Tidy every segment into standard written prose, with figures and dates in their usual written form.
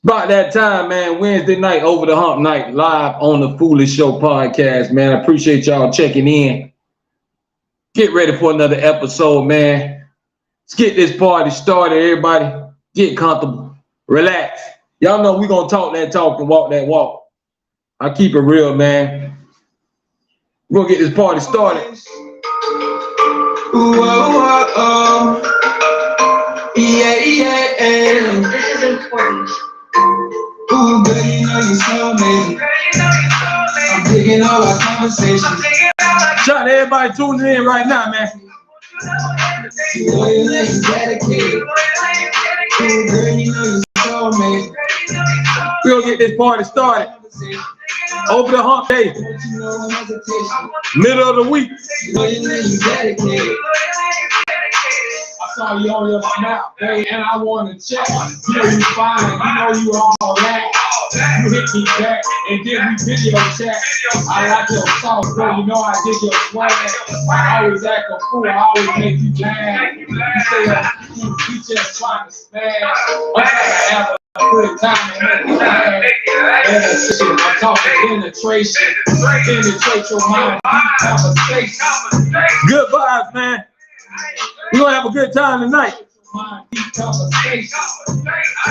About that time, man. Wednesday night, Over the Hump night, live on the Foolish Show podcast, man. I appreciate y'all checking in. Get ready for another episode, man. Let's get this party started, everybody. Get comfortable. Relax. Y'all know we're going to talk that talk and walk that walk. I keep it real, man. We're going to get this party started. Ooh, oh, oh, oh. Yeah, yeah, yeah. This is important. Ooh, girl, you know you're so amazing. I'm digging all our conversations. Shout out to everybody tuning in right now, man. You know you're dedicated. Ooh, girl, you know you're so amazing. We'll get this party started. Over the hump day. Middle of the week. You know you're dedicated. I saw you on your map, babe, and I want to check. You know you fine, you know you all that. You hit me back, and then we video chat. I like your sauce, bro. You know I dig your swag. I always act a fool, I always make you mad. You say you just trying to smash. I'm trying to have a good time and make you mad. I'm talking penetration. Penetrate your mind, deep conversation. Good vibes, man. We're gonna have a good time tonight.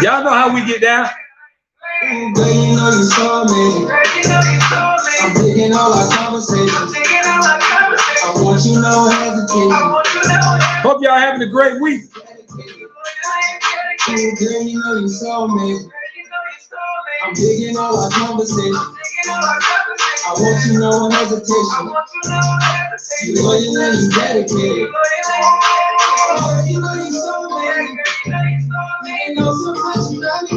Y'all know how we get down. Ooh, girl, you know you're so amazing. I'm digging all our conversations. I want you no hesitation. Hope y'all having a great week. Ooh, girl, you know you're so amazing. I'm digging all our conversations. I want you no hesitation. You know you're dedicated. You know you're so amazing. You know so much you love me.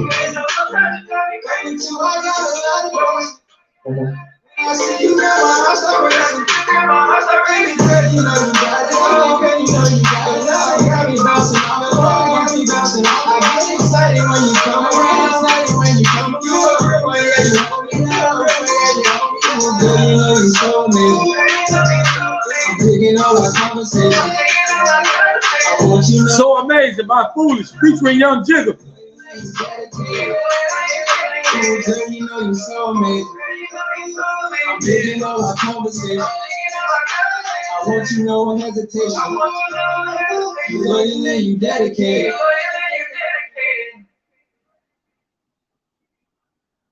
With you, I got a lot of goals. I see you now, my heart's already. Baby, you know you got it. Girl, you know you got it. You got me bouncing all the way. Got me bouncing all the way. I get excited when you come around. Excited when you come around. You a real one, yeah, you hold me down. Girl, you know you're so amazing. I'm digging all our conversations. So amazing by Foolish featuring Young Jigger. Girl, you know you're so amazing. I'm digging all our conversations. I want you no hesitation. You know you dedicated.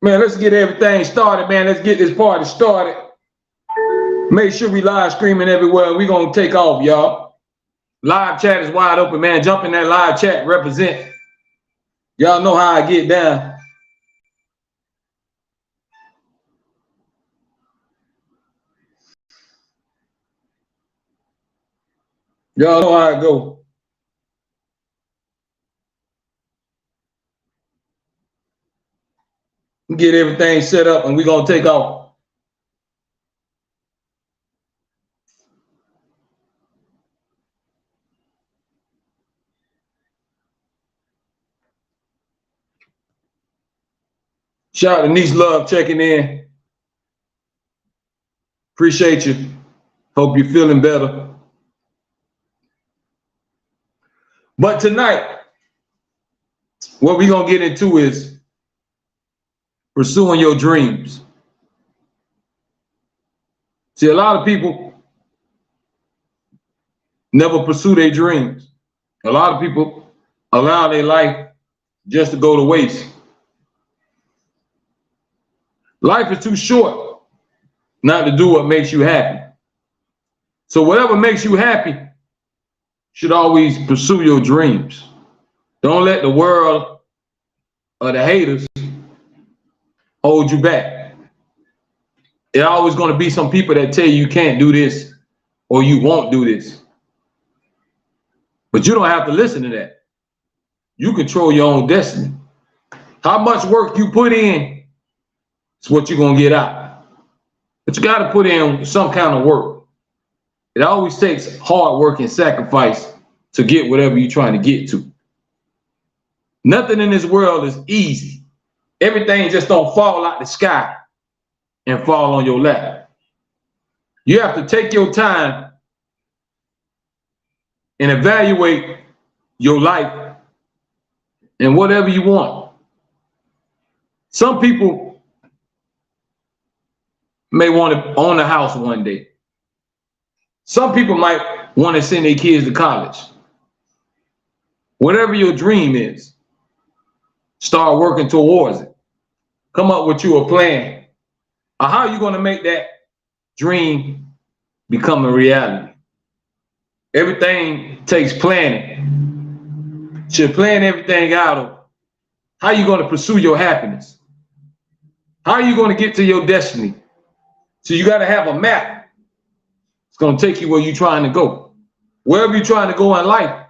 Man, let's get everything started, man. Let's get this party started. Make sure we live streaming everywhere. We're going to take off, y'all. Live chat is wide open, man. Jump in that live chat. Represent. Y'all know how I get down. Y'all know how I go. Get everything set up and we're going to take off. Shout out to Niece Love checking in. Appreciate you. Hope you're feeling better. But tonight, what we're going to get into is pursuing your dreams. See, a lot of people never pursue their dreams. A lot of people allow their life just to go to waste. Life is too short not to do what makes you happy. So whatever makes you happy should always pursue your dreams. Don't let the world or the haters hold you back. There's always going to be some people that tell you can't do this or you won't do this. But you don't have to listen to that. You control your own destiny. How much work you put in is what you're going to get out. But you got to put in some kind of work. It always takes hard work and sacrifice to get whatever you're trying to get to. Nothing in this world is easy. Everything just don't fall out the sky and fall on your lap. You have to take your time and evaluate your life and whatever you want. Some people may want to own a house one day. Some people might want to send their kids to college. Whatever your dream is, start working towards it. Come up with you a plan. Or how are you going to make that dream become a reality? Everything takes planning. Should plan everything out of how are you going to pursue your happiness? How are you going to get to your destiny? So you got to have a map. It's going to take you where you're trying to go. Wherever you're trying to go in life,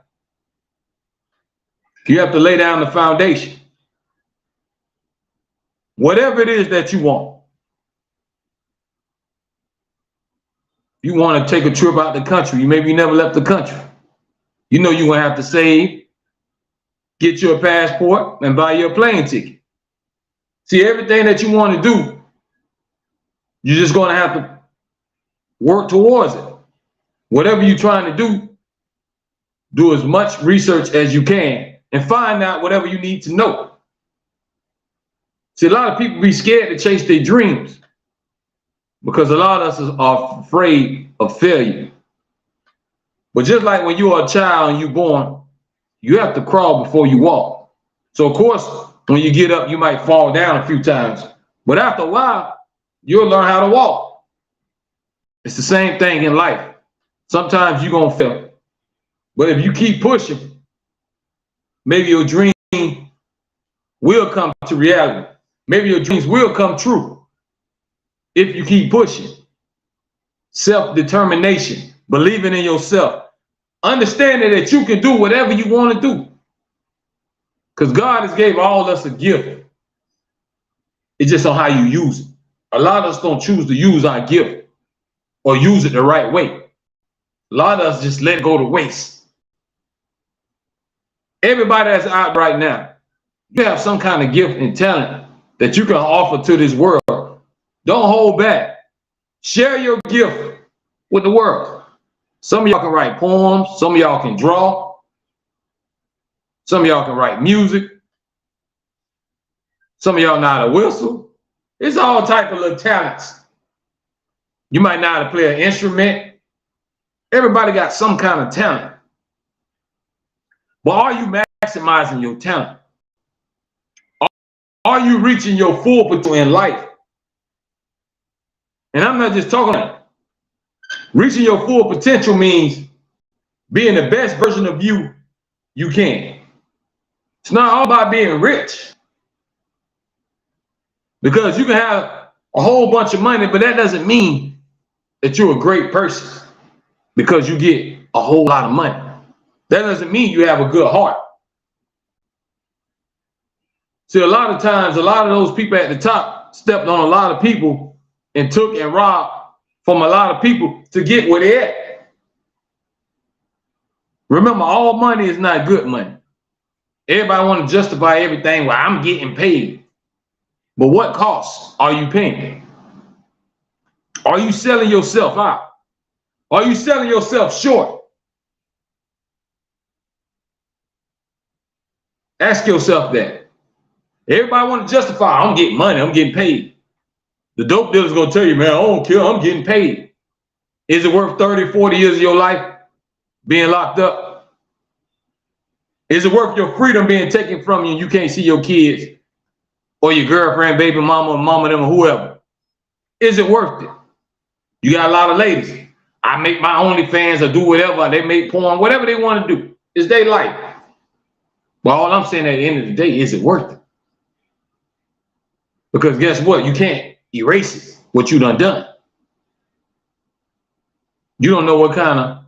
you have to lay down the foundation. Whatever it is that you want. You want to take a trip out the country. Maybe you never left the country. You know you're going to have to save, get you a passport, and buy you a plane ticket. See, everything that you want to do, you're just going to have to work towards it. Whatever you're trying to do as much research as you can and find out whatever you need to know. See, a lot of people be scared to chase their dreams because a lot of us are afraid of failure. But just like when you are a child and you're born, you have to crawl before you walk. So of course, when you get up, you might fall down a few times, but after a while, you'll learn how to walk. It's the same thing in life. Sometimes you're gonna fail, but if you keep pushing, maybe your dream will come to reality. Maybe your dreams will come true if you keep pushing. Self-determination, believing in yourself, understanding that you can do whatever you want to do. Because God has gave all us a gift. It's just on how you use it. A lot of us don't choose to use our gift or use it the right way. A lot of us just let it go to waste. Everybody that's out right now, you have some kind of gift and talent that you can offer to this world. Don't hold back. Share your gift with the world. Some of y'all can write poems. Some of y'all can draw. Some of y'all can write music. Some of y'all know how to whistle. It's all type of little talents. You might know how to play an instrument. Everybody got some kind of talent. But are you maximizing your talent? Are you reaching your full potential in life? And I'm not just talking about it. Reaching your full potential means being the best version of you can. It's not all about being rich. Because you can have a whole bunch of money, but that doesn't mean that you're a great person because you get a whole lot of money. That doesn't mean you have a good heart. See, a lot of times, a lot of those people at the top stepped on a lot of people and took and robbed from a lot of people to get where they're at. Remember, all money is not good money. Everybody want to justify everything. Well, I'm getting paid. But what costs are you paying? Are you selling yourself out? Are you selling yourself short? Ask yourself that. Everybody want to justify, I'm getting money, I'm getting paid. The dope dealer's going to tell you, man, I don't care, I'm getting paid. Is it worth 30, 40 years of your life being locked up? Is it worth your freedom being taken from you and you can't see your kids or your girlfriend, baby mama, or mama, them, or whoever? Is it worth it? You got a lot of ladies. I make my OnlyFans or do whatever. They make porn, whatever they want to do. It's their life. But all I'm saying at the end of the day, is it worth it? Because guess what? You can't erase it, what you done. You don't know what kind of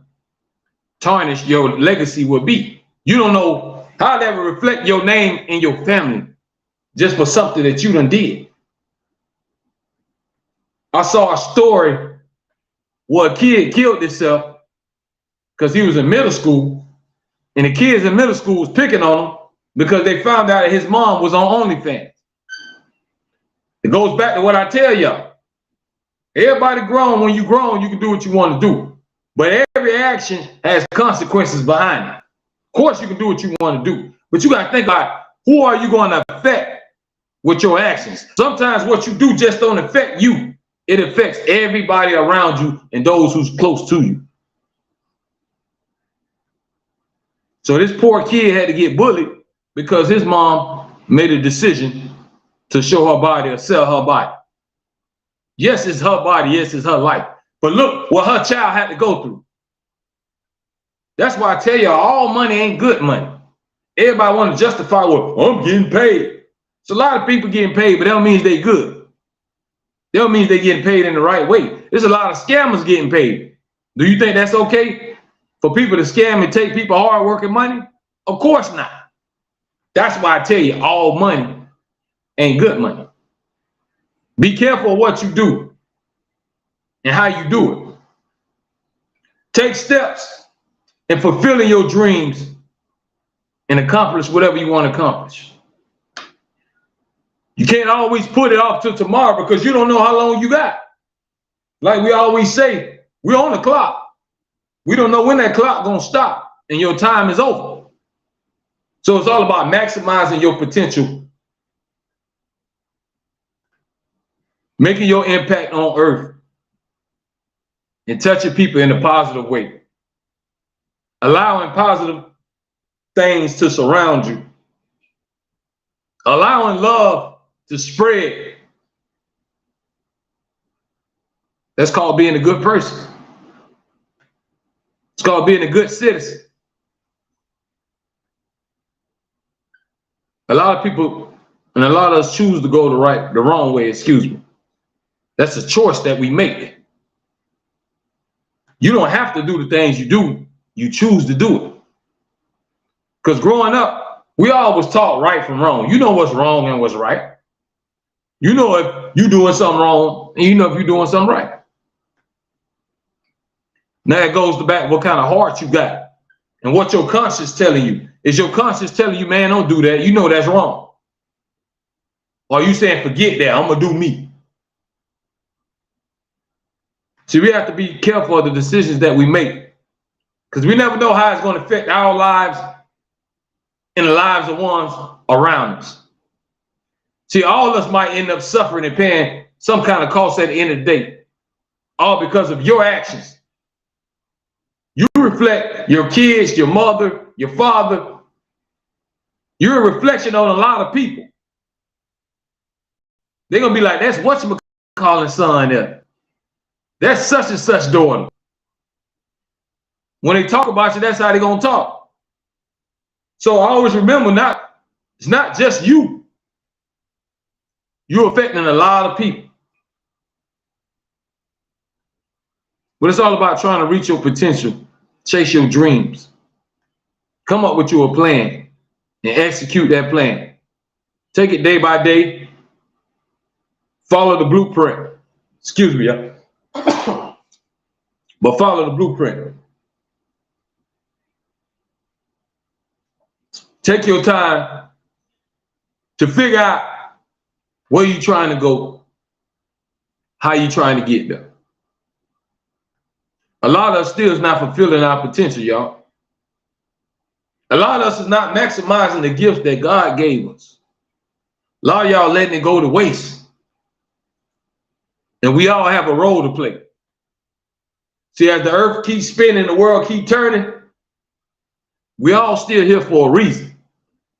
tarnish your legacy will be. You don't know how that will reflect your name and your family just for something that you done did. I saw a story where a kid killed himself because he was in middle school, and the kids in middle school was picking on him because they found out that his mom was on OnlyFans. It goes back to what I tell y'all. Everybody grown. When you grown, you can do what you want to do. But every action has consequences behind it. Of course, you can do what you want to do. But you got to think about who are you going to affect with your actions. Sometimes what you do just don't affect you. It affects everybody around you and those who's close to you. So this poor kid had to get bullied because his mom made a decision to show her body or sell her body. Yes, it's her body. Yes, it's her life. But look what her child had to go through. That's why I tell you, all money ain't good money. Everybody want to justify, well, I'm getting paid. So a lot of people getting paid, but that don't mean they good. That don't mean they getting paid in the right way. There's a lot of scammers getting paid. Do you think that's okay for people to scam and take people hard working money? Of course not. That's why I tell you, all money ain't good money. Be careful of what you do and how you do it. Take steps in fulfilling your dreams and accomplish whatever you want to accomplish. You can't always put it off till tomorrow because you don't know how long you got. Like we always say, we're on the clock. We don't know when that clock gonna stop and your time is over. So it's all about maximizing your potential, making your impact on earth, and touching people in a positive way. Allowing positive things to surround you. Allowing love to spread. That's called being a good person. It's called being a good citizen. A lot of people and a lot of us choose to go the wrong way, excuse me. That's a choice that we make. You don't have to do the things you do. You choose to do it. Because growing up, we always taught right from wrong. You know what's wrong and what's right. You know if you're doing something wrong, and you know if you're doing something right. Now it goes to back what kind of heart you got and what your conscience telling you. Is your conscience telling you, man, don't do that? You know that's wrong. Or are you saying, forget that, I'm going to do me? See, we have to be careful of the decisions that we make because we never know how it's going to affect our lives and the lives of ones around us. See, all of us might end up suffering and paying some kind of cost at the end of the day, all because of your actions. You reflect your kids, your mother, your father. You're a reflection on a lot of people. They're going to be like, that's whatchamacallin' son there. That's such and such daughter. When they talk about you, that's how they're going to talk. So always remember, it's not just you. You're affecting a lot of people. But it's all about trying to reach your potential, chase your dreams, come up with you a plan and execute that plan. Take it day by day. Follow the blueprint. Excuse me, y'all. But follow the blueprint. Take your time to figure out where you're trying to go, how you're trying to get there. A lot of us still is not fulfilling our potential, y'all. A lot of us is not maximizing the gifts that God gave us. A lot of y'all letting it go to waste. And we all have a role to play. See, as the earth keeps spinning, the world keeps turning, we all still here for a reason.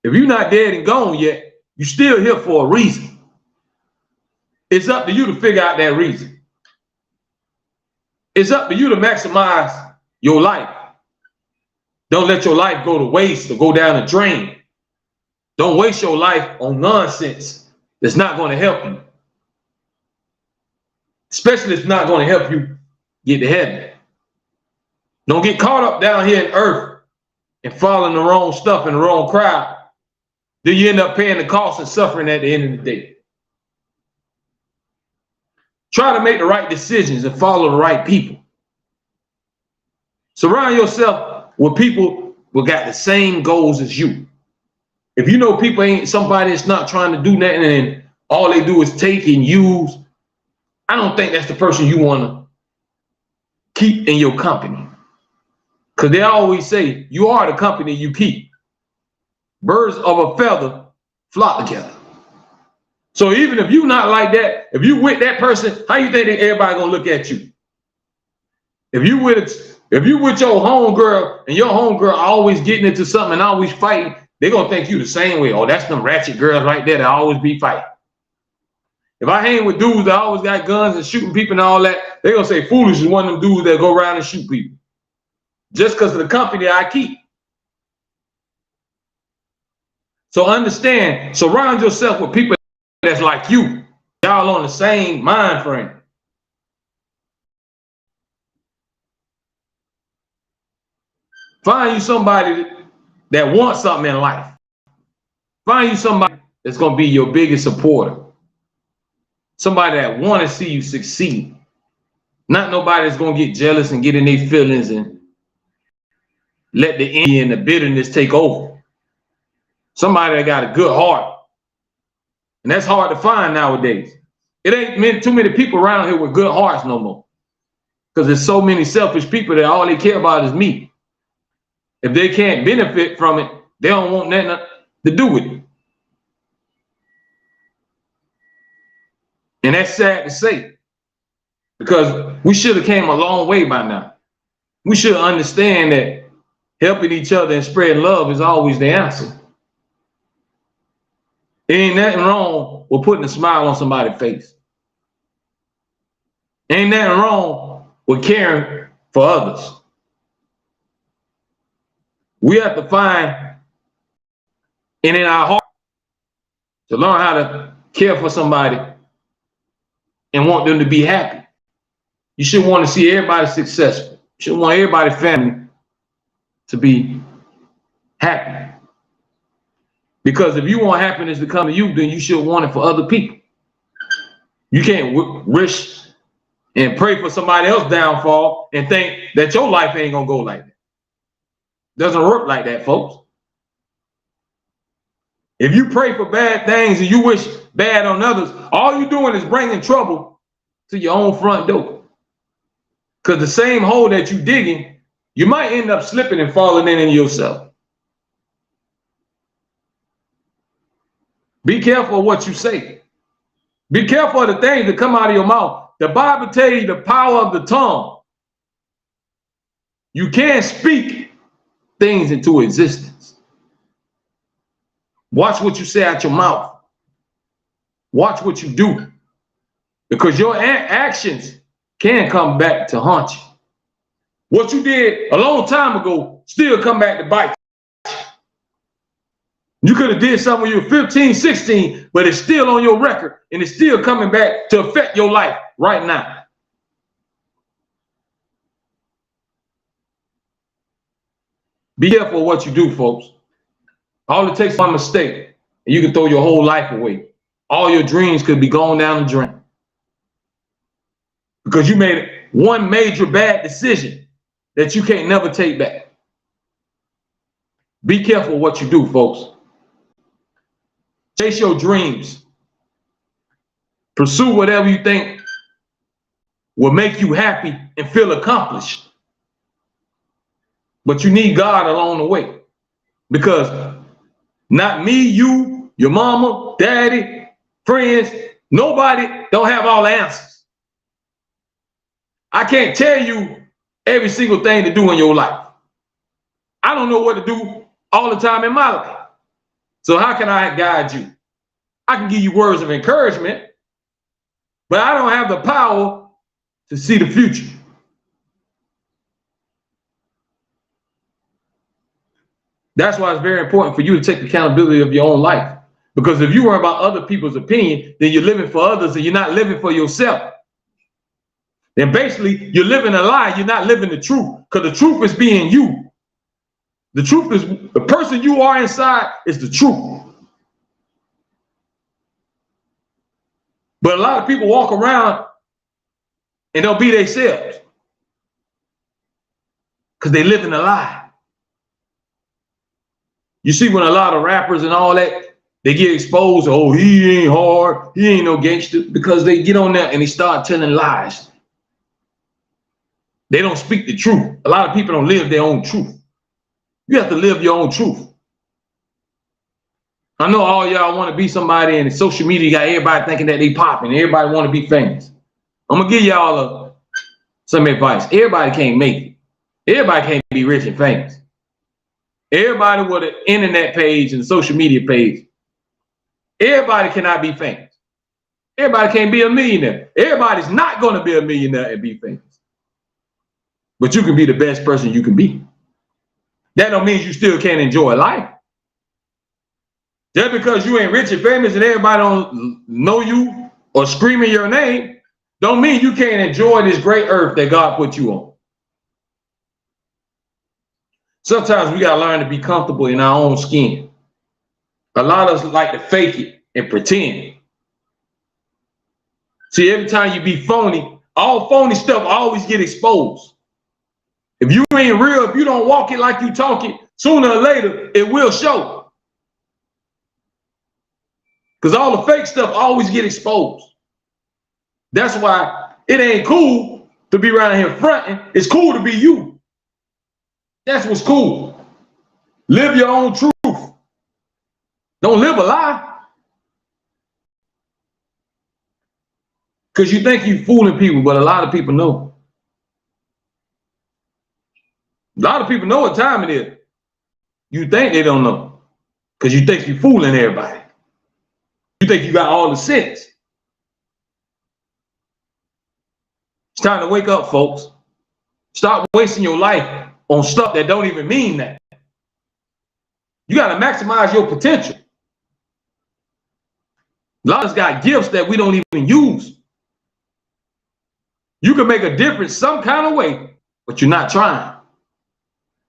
If you're not dead and gone yet, you're still here for a reason. It's up to you to figure out that reason. It's up to you to maximize your life. Don't let your life go to waste or go down the drain. Don't waste your life on nonsense that's not going to help you. Especially if it's not going to help you get to heaven. Don't get caught up down here in earth and following the wrong stuff in the wrong crowd. Then you end up paying the cost and suffering at the end of the day. Try to make the right decisions and follow the right people. Surround yourself with people who got the same goals as you. If you know people ain't somebody that's not trying to do nothing and all they do is take and use, I don't think that's the person you want to keep in your company. Because they always say, you are the company you keep. Birds of a feather flock together. So even if you not like that, if you with that person, how you think that everybody gonna look at you? If you with your homegirl and your homegirl always getting into something and always fighting, they're gonna think you the same way. Oh, that's them ratchet girls right there that always be fighting. If I hang with dudes that always got guns and shooting people and all that, they're gonna say Foolish is one of them dudes that go around and shoot people. Just because of the company I keep. So understand, surround yourself with people that's like you. Y'all on the same mind frame. Find you somebody that wants something in life. Find you somebody that's going to be your biggest supporter. Somebody that want to see you succeed. Not nobody that's going to get jealous and get in their feelings and let the envy and the bitterness take over. Somebody that got a good heart. And that's hard to find nowadays. It ain't too many people around here with good hearts no more. Because there's so many selfish people that all they care about is me. If they can't benefit from it, they don't want nothing to do with it. And that's sad to say. Because we should have came a long way by now. We should understand that helping each other and spreading love is always the answer. Ain't nothing wrong with putting a smile on somebody's face. Ain't nothing wrong with caring for others. We have to find it in our heart to learn how to care for somebody and want them to be happy. You should want to see everybody successful. You should want everybody's family to be happy. Because if you want happiness to come to you, then you should want it for other people. You can't wish and pray for somebody else's downfall and think that your life ain't gonna go like that. Doesn't work like that, folks. If you pray for bad things and you wish bad on others, all you're doing is bringing trouble to your own front door. Because the same hole that you're digging, you might end up slipping and falling in yourself. Be careful of what you say. Be careful of the things that come out of your mouth. The Bible tells you the power of the tongue. You can't speak things into existence. Watch what you say out your mouth. Watch what you do. Because your actions can come back to haunt you. What you did a long time ago still come back to bite you. You could have did something when you were 15, 16, but it's still on your record and it's still coming back to affect your life right now. Be careful what you do, folks. All it takes is one mistake and you can throw your whole life away. All your dreams could be going down the drain. Because you made one major bad decision that you can't never take back. Be careful what you do, folks. Chase your dreams. Pursue whatever you think will make you happy and feel accomplished. But you need God along the way. Because not me, you, your mama, daddy, friends, nobody don't have all the answers. I can't tell you every single thing to do in your life. I don't know what to do all the time in my life. So how can I guide you? I can give you words of encouragement, but I don't have the power to see the future. That's why it's very important for you to take accountability of your own life. Because if you worry about other people's opinion, then you're living for others and you're not living for yourself. Then basically you're living a lie. You're not living the truth, because the truth is being you. The truth is the person you are inside is the truth. But a lot of people walk around and they'll be themselves because they live in a lie. You see, when a lot of rappers and all that, they get exposed. Oh, he ain't hard. He ain't no gangster, because they get on there and they start telling lies. They don't speak the truth. A lot of people don't live their own truth. You have to live your own truth. I know all y'all want to be somebody, and social media got everybody thinking that they popping. Everybody want to be famous. I'm gonna give y'all some advice. Everybody can't make it. Everybody can't be rich and famous. Everybody with an internet page and social media page, everybody cannot be famous. Everybody can't be a millionaire. Everybody's not going to be a millionaire and be famous. But you can be the best person you can be. That don't mean you still can't enjoy life. Just because you ain't rich and famous and everybody don't know you or screaming your name, don't mean you can't enjoy this great earth that God put you on. Sometimes we got to learn to be comfortable in our own skin. A lot of us like to fake it and pretend. See, every time you be phony, all phony stuff always get exposed. If you ain't real, if you don't walk it like you talk it, sooner or later, it will show. Because all the fake stuff always get exposed. That's why it ain't cool to be around here fronting. It's cool to be you. That's what's cool. Live your own truth. Don't live a lie. Because you think you're fooling people, but a lot of people know. A lot of people know what time it is. You think they don't know. Because you think you're fooling everybody. You think you got all the sense. It's time to wake up, folks. Stop wasting your life on stuff that don't even mean that. You got to maximize your potential. A lot of us got gifts that we don't even use. You can make a difference some kind of way, but you're not trying.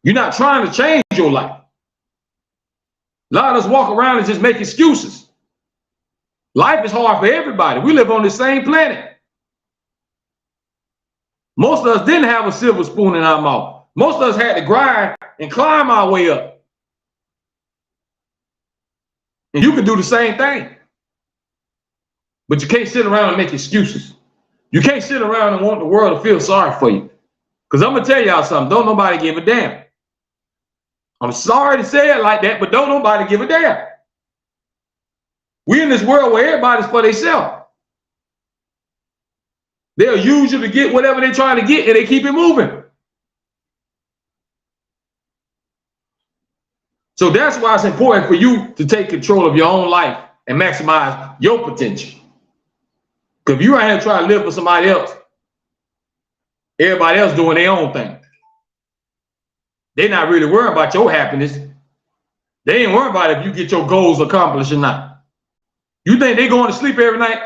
You're not trying to change your life. A lot of us walk around and just make excuses. Life is hard for everybody. We live on the same planet. Most of us didn't have a silver spoon in our mouth. Most of us had to grind and climb our way up. And you can do the same thing. But you can't sit around and make excuses. You can't sit around and want the world to feel sorry for you. Because I'm going to tell y'all something. Don't nobody give a damn. I'm sorry to say it like that, but don't nobody give a damn. We're in this world where everybody's for themselves. They'll use you to get whatever they're trying to get, and they keep it moving. So that's why it's important for you to take control of your own life and maximize your potential. Because if you're out here trying to live for somebody else, everybody else doing their own thing. They're not really worried about your happiness. They ain't worried about if you get your goals accomplished or not. You think they're going to sleep every night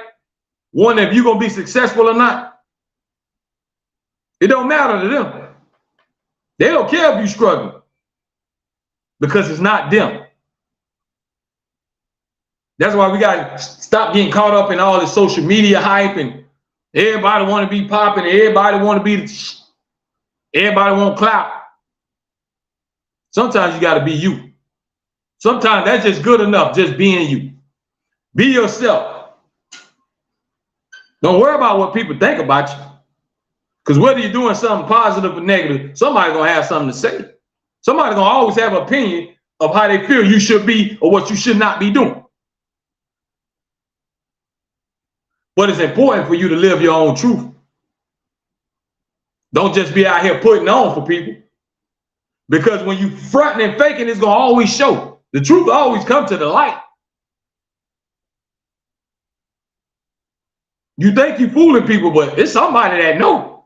wondering if you're going to be successful or not? It don't matter to them. They don't care if you're struggling because it's not them. That's why we got to stop getting caught up in all this social media hype and everybody want to be popping. Everybody want to be, everybody want clout. Sometimes you got to be you. Sometimes that's just good enough, just being you. Be yourself. Don't worry about what people think about you. Because whether you're doing something positive or negative, somebody's going to have something to say. Somebody's going to always have an opinion of how they feel you should be or what you should not be doing. But it's important for you to live your own truth. Don't just be out here putting on for people. Because when you fronting and faking, it's going to always show. The truth will always come to the light. You think you're fooling people, but it's somebody that knows.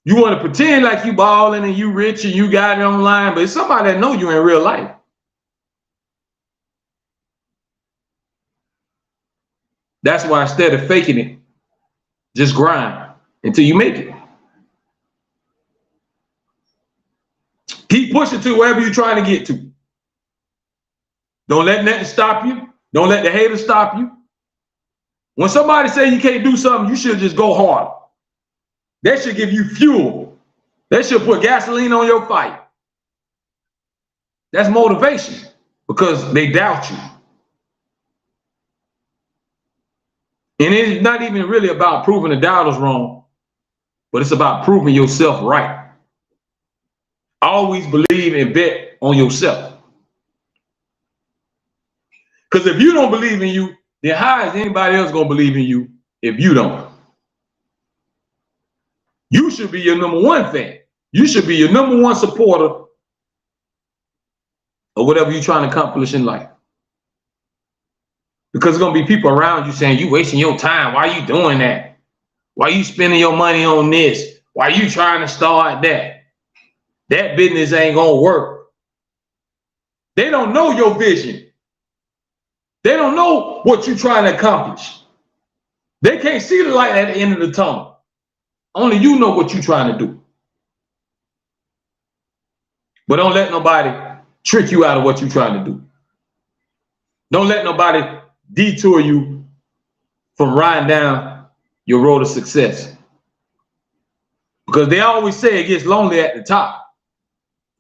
You want to pretend like you balling and you rich and you got it online, but it's somebody that knows you in real life. That's why instead of faking it, just grind until you make it. Keep pushing to wherever you're trying to get to. Don't let nothing stop you. Don't let the haters stop you. When somebody say you can't do something, you should just go hard. That should give you fuel. That should put gasoline on your fire. That's motivation because they doubt you. And it's not even really about proving the doubters wrong, but it's about proving yourself right. Always believe and bet on yourself. Because if you don't believe in you, then how is anybody else going to believe in you if you don't? You should be your number one fan. You should be your number one supporter of whatever you're trying to accomplish in life. Because there's going to be people around you saying, you wasting your time. Why are you doing that? Why are you spending your money on this? Why are you trying to start that? That business ain't going to work. They don't know your vision. They don't know what you're trying to accomplish. They can't see the light at the end of the tunnel. Only you know what you're trying to do. But don't let nobody trick you out of what you're trying to do. Don't let nobody detour you from riding down your road to success. Because they always say it gets lonely at the top.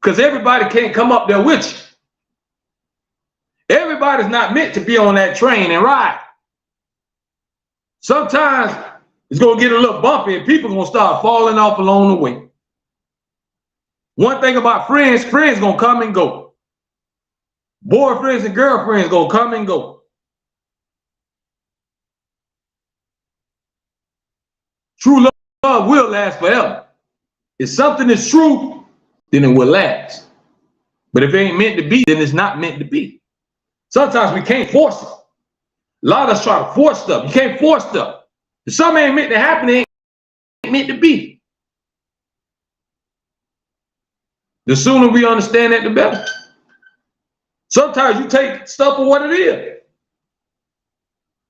Because everybody can't come up there with you. Everybody's not meant to be on that train and ride. Sometimes it's going to get a little bumpy and people are going to start falling off along the way. One thing about friends, friends going to come and go. Boyfriends and girlfriends going to come and go. True love will last forever. If something is true, then it will last. But if it ain't meant to be, then it's not meant to be. Sometimes we can't force it. A lot of us try to force stuff. You can't force stuff. If something ain't meant to happen, it ain't meant to be. The sooner we understand that, the better. Sometimes you take stuff for what it is.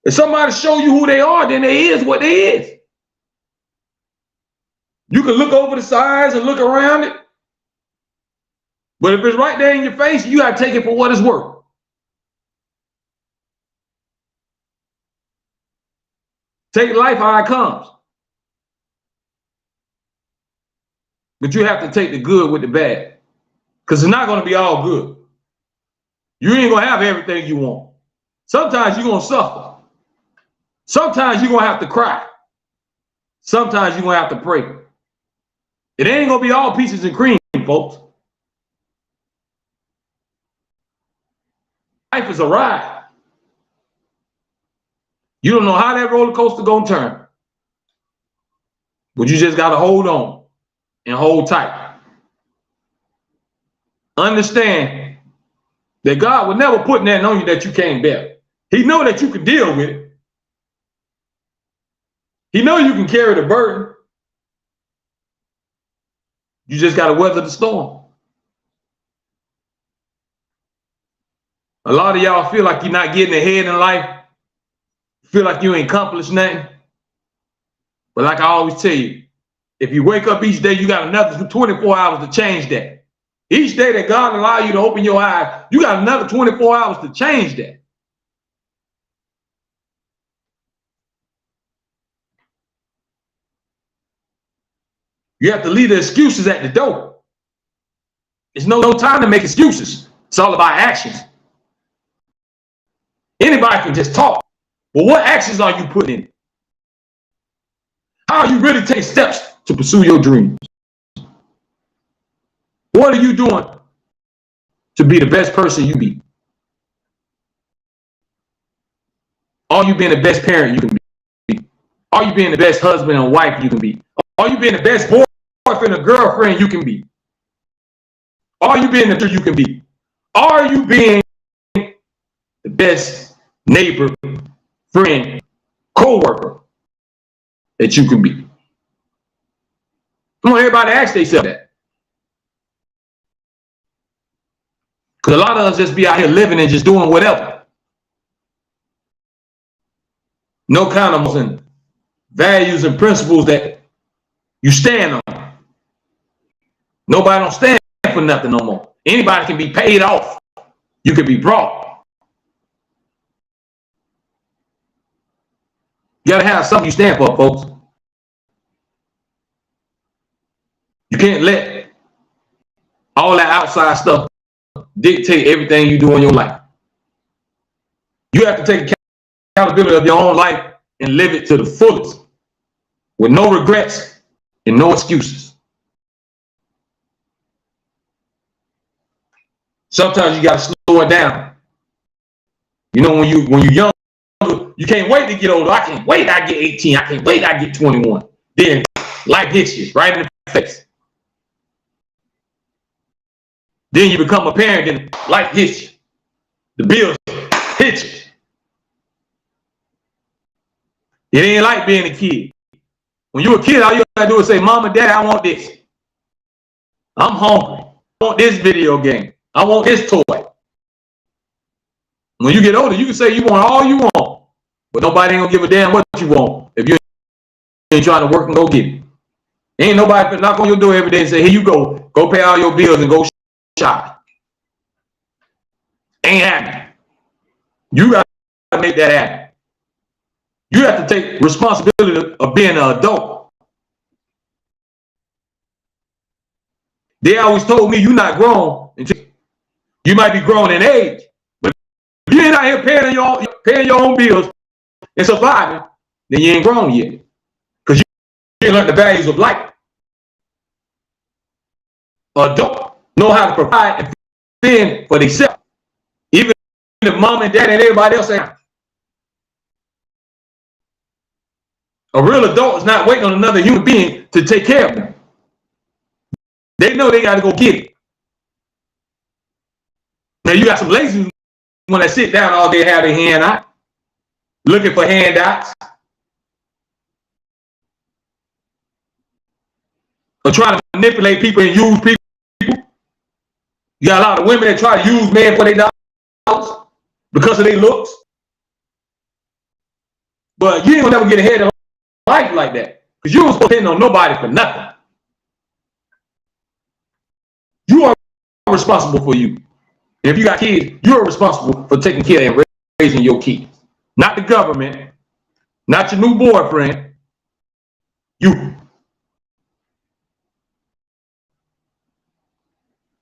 If somebody show you who they are, then they is what they is. You can look over the sides and look around it. But if it's right there in your face, you got to take it for what it's worth. Take life how it comes. But you have to take the good with the bad. Because it's not going to be all good. You ain't going to have everything you want. Sometimes you're going to suffer. Sometimes you're going to have to cry. Sometimes you're going to have to pray. It ain't going to be all peaches and cream, folks. Life is a ride. You don't know how that roller coaster gonna turn. But you just gotta hold on and hold tight. Understand that God will never put nothing on you that you can't bear. He know that you can deal with it. He know you can carry the burden. You just gotta weather the storm. A lot of y'all feel like you're not getting ahead in life. Feel like you ain't accomplished nothing. But like I always tell you, if you wake up each day, you got another 24 hours to change that. Each day that God allow you to open your eyes, you got another 24 hours to change that. You have to leave the excuses at the door. There's no time to make excuses. It's all about actions. Anybody can just talk. But what actions are you putting in? How are you really taking steps to pursue your dreams? What are you doing to be the best person you be? Are you being the best parent you can be? Are you being the best husband and wife you can be? Are you being the best boyfriend or girlfriend you can be? Are you being the best you can be? Are you being the best neighbor, friend, co-worker that you can be? Come on, everybody ask themselves that. Because a lot of us just be out here living and just doing whatever. No kind of values and principles that you stand on. Nobody don't stand for nothing no more. Anybody can be paid off. You can be brought. You gotta have something you stand for, folks. You can't let all that outside stuff dictate everything you do in your life. You have to take accountability of your own life and live it to the fullest with no regrets and no excuses. Sometimes you gotta slow it down. You know, when you're young, you can't wait to get older. I can't wait I get 18. I can't wait I get 21. Then life hits you right in the face. Then you become a parent, and life hits you. The bills hit you. It ain't like being a kid. When you're a kid, all you gotta do is say, Mom and Dad, I want this. I'm hungry. I want this video game. I want this toy. When you get older, you can say you want all you want, but nobody ain't gonna give a damn what you want if you ain't trying to work and go get it. Ain't nobody knock on your door every day and say, here you go pay all your bills and go shop. Ain't happening. You gotta make that happen. You have to take responsibility of being an adult. They always told me you're not grown until you might be grown in age, but if you ain't out here paying your own bills and surviving, then you ain't grown yet, because you ain't learned the values of life. Adults know how to provide and fend for themselves, even if mom and dad and everybody else ain't. A real adult is not waiting on another human being to take care of them. They know they got to go get it. Now you got some lazy ones when they sit down all day, have their hand out, looking for handouts, or trying to manipulate people and use people. You got a lot of women that try to use men for their dollars because of their looks. But you ain't gonna never get ahead of life like that, because you don't supposed to depend on nobody for nothing. You are responsible for you. And if you got kids, you're responsible for taking care and raising your kids. Not the government, not your new boyfriend, you.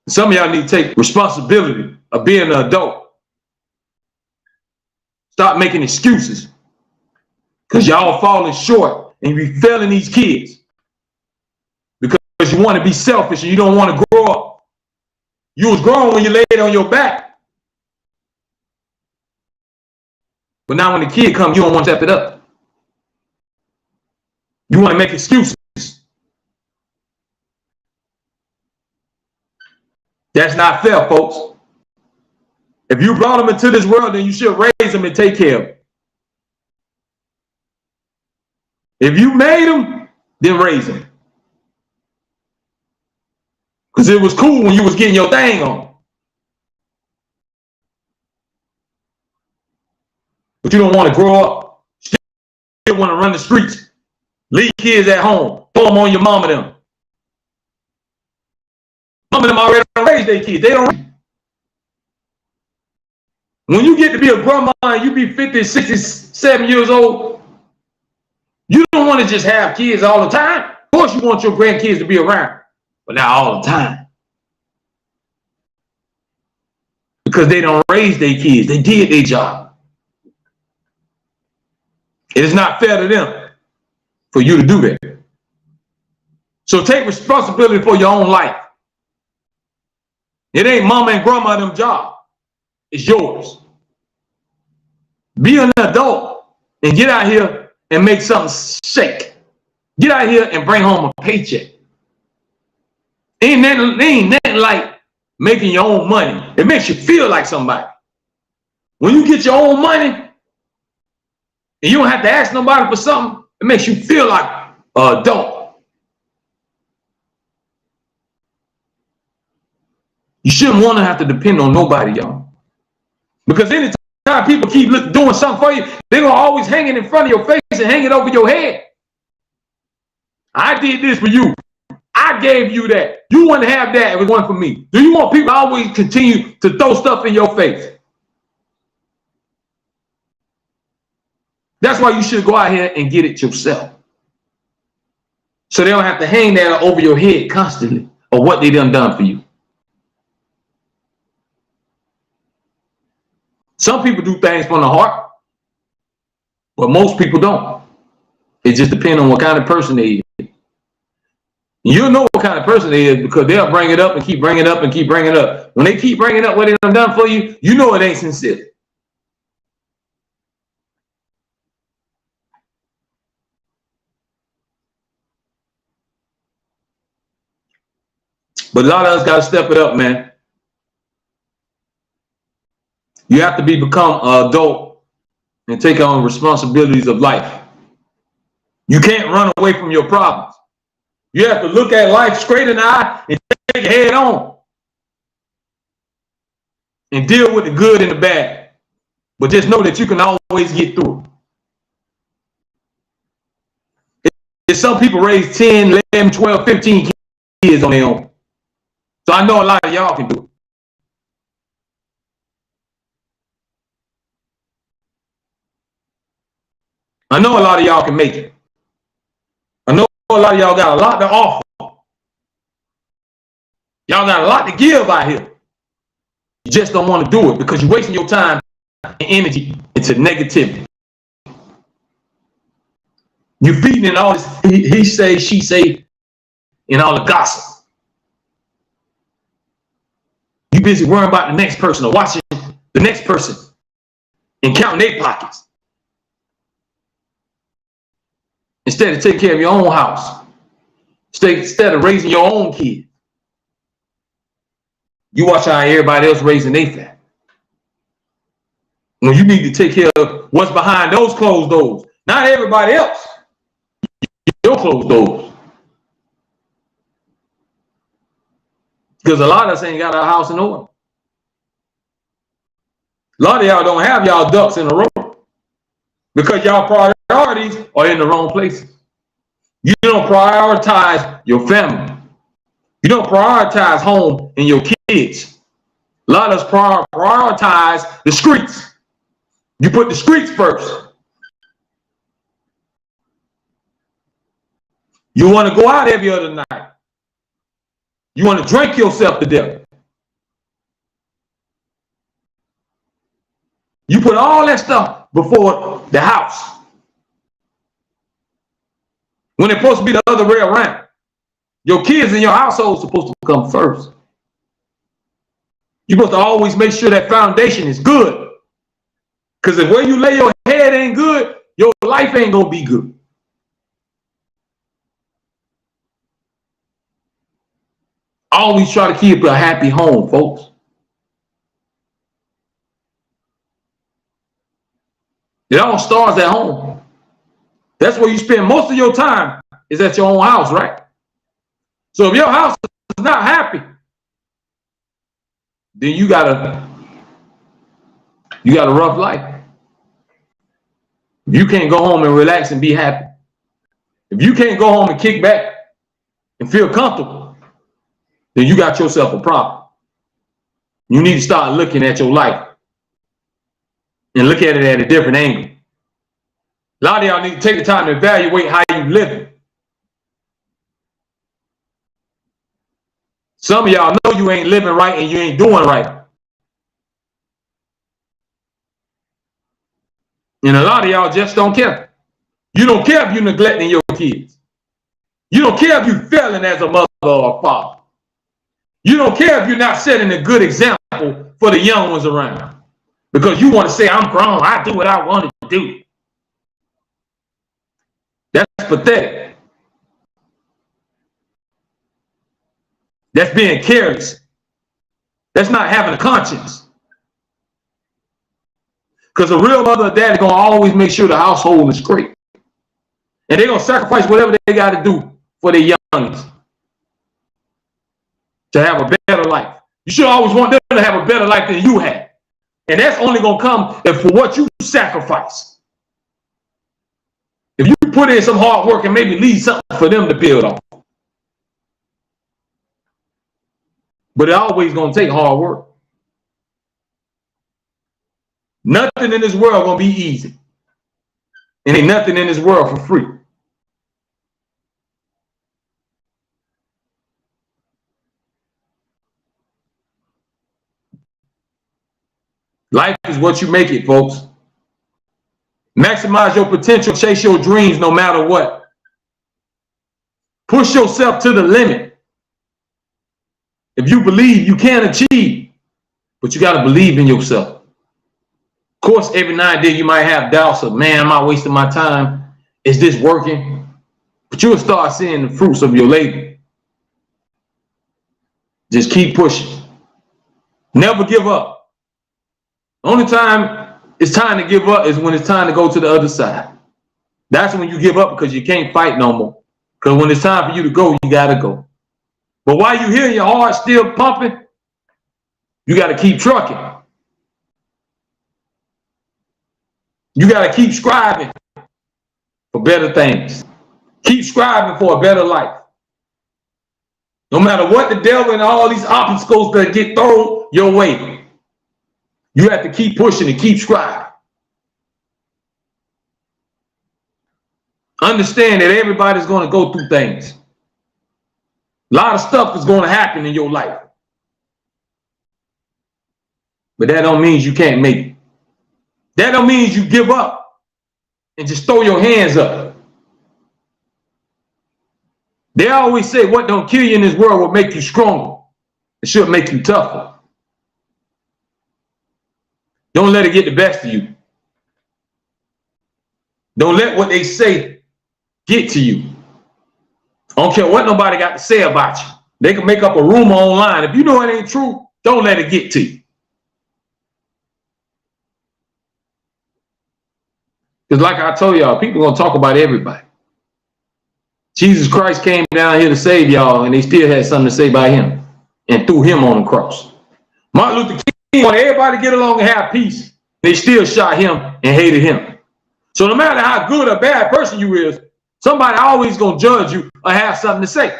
Some of y'all need to take responsibility of being an adult. Stop making excuses, because y'all falling short and you be failing these kids because you want to be selfish and you don't want to grow up. You was grown when you laid on your back, but now when the kid comes, you don't want to step it up. You want to make excuses. That's not fair, folks. If you brought them into this world, then you should raise them and take care of them. If you made them, then raise them. Because it was cool when you was getting your thing on. But you don't want to grow up. You want to run the streets. Leave kids at home. Throw them on your mom and them. Mom and them already raised their kids. They don't. When you get to be a grandma and you be 50, 67 years old, you don't want to just have kids all the time. Of course you want your grandkids to be around, but not all the time. Because they don't raise their kids. They did their job. It is not fair to them for you to do that. So take responsibility for your own life. It ain't mama and grandma them job. It's yours. Be an adult and get out here and make something shake. Get out here and bring home a paycheck. Ain't nothing like making your own money. It makes you feel like somebody. When you get your own money and you don't have to ask nobody for something, it makes you feel like an adult. You shouldn't want to have to depend on nobody, y'all. Because anytime people keep doing something for you, they're going to always hang it in front of your face and hang it over your head. I did this for you. I gave you that. You wouldn't have that if it wasn't for me. Do you want people to always continue to throw stuff in your face? That's why you should go out here and get it yourself. So they don't have to hang that over your head constantly of what they done for you. Some people do things from the heart, but most people don't. It just depends on what kind of person they are. You'll know what kind of person they is because they'll bring it up and keep bringing it up and keep bringing it up. When they keep bringing up what they done for you, you know it ain't sincere. But a lot of us got to step it up, man. You have to become an adult and take on responsibilities of life. You can't run away from your problems. You have to look at life straight in the eye and take it head on. And deal with the good and the bad. But just know that you can always get through it. There's some people raise 10, 11, 12, 15 kids on their own. So I know a lot of y'all can do it. I know a lot of y'all can make it. I know a lot of y'all got a lot to offer. Y'all got a lot to give out here. You just don't want to do it because you're wasting your time and energy into negativity. You're feeding in all this he say, she say, and all the gossip. You busy worrying about the next person or watching the next person and counting their pockets. Instead of taking care of your own house. Instead of raising your own kids. You watch how everybody else raising their family. When you need to take care of what's behind those closed doors. Not everybody else. Your closed doors. Because a lot of us ain't got our house in order. A lot of y'all don't have y'all ducks in a row. Because y'all priorities are in the wrong places. You don't prioritize your family. You don't prioritize home and your kids. A lot of us prioritize the streets. You put the streets first. You want to go out every other night. You want to drink yourself to death. You put all that stuff before the house. When it's supposed to be the other way around. Your kids in your household are supposed to come first. You're supposed to always make sure that foundation is good. Because if where you lay your head ain't good, your life ain't going to be good. Always try to keep a happy home, folks. It all starts at home. That's where you spend most of your time is at your own house, right? So if your house is not happy, then you got a rough life. If you can't go home and relax and be happy, if you can't go home and kick back and feel comfortable, then you got yourself a problem. You need to start looking at your life and look at it at a different angle. A lot of y'all need to take the time to evaluate how you living. Some of y'all know you ain't living right and you ain't doing right. And a lot of y'all just don't care. You don't care if you're neglecting your kids. You don't care if you're failing as a mother or a father. You don't care if you're not setting a good example for the young ones around. Because you want to say, I'm grown, I do what I want to do. That's pathetic. That's being careless. That's not having a conscience. Because a real mother or dad is going to always make sure the household is great. And they're going to sacrifice whatever they got to do for their youngins to have a better life. You should always want them to have a better life than you had. And that's only going to come if for what you sacrifice. If you put in some hard work and maybe leave something for them to build on. But it's always going to take hard work. Nothing in this world going to be easy. And ain't nothing in this world for free. Life is what you make it, folks. Maximize your potential, chase your dreams no matter what. Push yourself to the limit. If you believe, you can achieve, but you got to believe in yourself. Of course, every now and then you might have doubts of, man, am I wasting my time? Is this working? But you'll start seeing the fruits of your labor. Just keep pushing. Never give up. The only time it's time to give up is when it's time to go to the other side. That's when you give up because you can't fight no more. Because when it's time for you to go, you got to go. But while you're here, your heart's still pumping, you got to keep trucking. You got to keep striving for better things. Keep striving for a better life. No matter what the devil and all these obstacles that get thrown your way, you have to keep pushing and keep striving. Understand that everybody's going to go through things. A lot of stuff is going to happen in your life. But that don't mean you can't make it. That don't mean you give up and just throw your hands up. They always say what don't kill you in this world will make you stronger. It should make you tougher. Don't let it get the best of you. Don't let what they say get to you. I don't care what nobody got to say about you. They can make up a rumor online. If you know it ain't true, don't let it get to you. Because like I told y'all, people are going to talk about everybody. Jesus Christ came down here to save y'all, and they still had something to say about him and threw him on the cross. Martin Luther King wanted everybody to get along and have peace. They still shot him and hated him. So no matter how good or bad person you is, somebody always going to judge you or have something to say.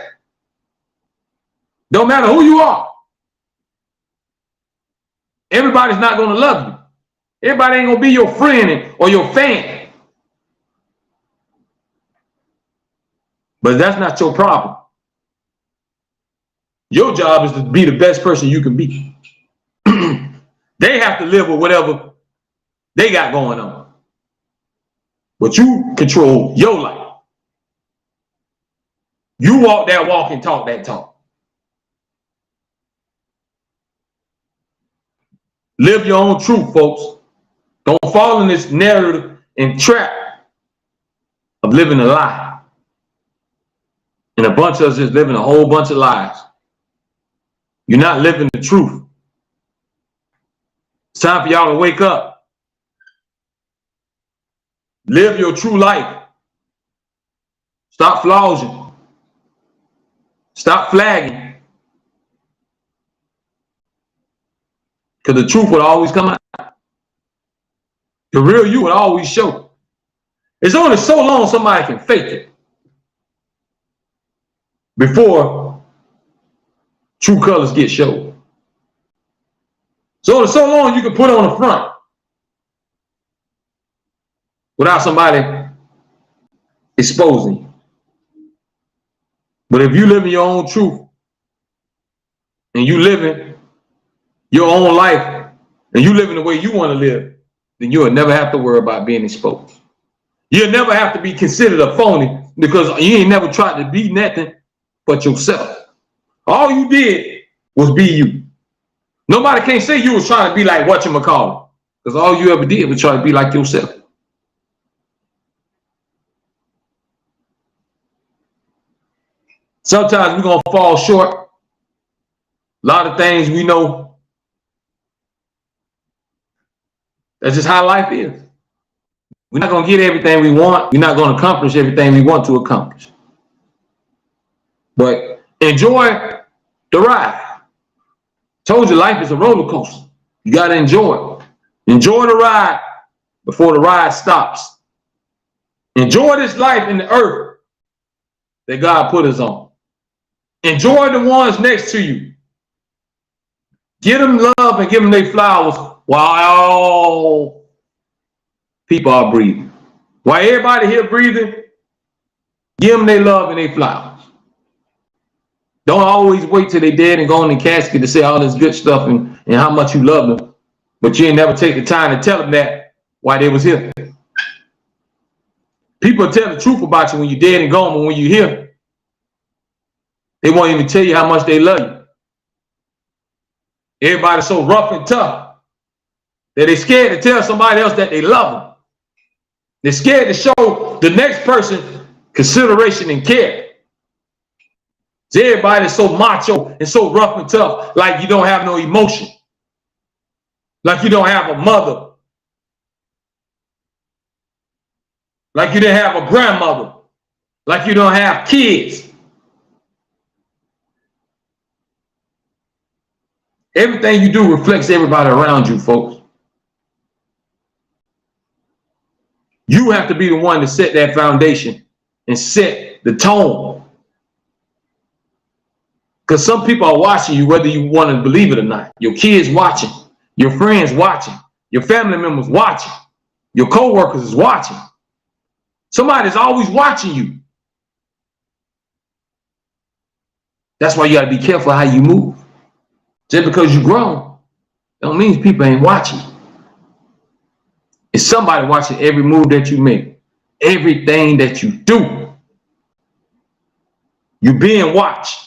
Don't matter who you are. Everybody's not going to love you. Everybody ain't going to be your friend or your fan. But that's not your problem. Your job is to be the best person you can be. They have to live with whatever they got going on. But you control your life. You walk that walk and talk that talk. Live your own truth, folks. Don't fall in this narrative and trap of living a lie. And a bunch of us is living a whole bunch of lies. You're not living the truth. It's time for y'all to wake up. Live your true life. Stop flogging. Stop flagging. Because the truth will always come out. The real you will always show. It's only so long somebody can fake it before true colors get showed. So long you can put on the front without somebody exposing you. But if you live in your own truth and you living your own life and you living the way you want to live, then you'll never have to worry about being exposed. You'll never have to be considered a phony because you ain't never tried to be nothing but yourself. All you did was be you. Nobody can say you was trying to be like whatchamacallit, because all you ever did was try to be like yourself. Sometimes we're going to fall short. A lot of things we know. That's just how life is. We're not going to get everything we want. We're not going to accomplish everything we want to accomplish. But enjoy the ride. Told you life is a roller coaster. You got to enjoy it. Enjoy the ride before the ride stops. Enjoy this life in the earth that God put us on. Enjoy the ones next to you. Give them love and give them their flowers while people are breathing. While everybody here breathing, give them their love and their flowers. Don't always wait till they're dead and go in the casket to say all this good stuff and how much you love them. But you ain't never take the time to tell them that while they was here. People tell the truth about you when you're dead and gone, but when you're here, They won't even tell you how much they love you. Everybody's so rough and tough that they're scared to tell somebody else that they love them. They're scared to show the next person consideration and care. So everybody's so macho and so rough and tough, like you don't have no emotion. Like you don't have a mother. Like you didn't have a grandmother. Like you don't have kids. Everything you do reflects everybody around you, folks. You have to be the one to set that foundation and set the tone. Because some people are watching you whether you want to believe it or not. Your kids watching, your friends watching, your family members watching, your co-workers is watching. Somebody's always watching you. That's why you got to be careful how you move. Just because you're grown, don't mean people ain't watching. It's somebody watching every move that you make, everything that you do. You're being watched.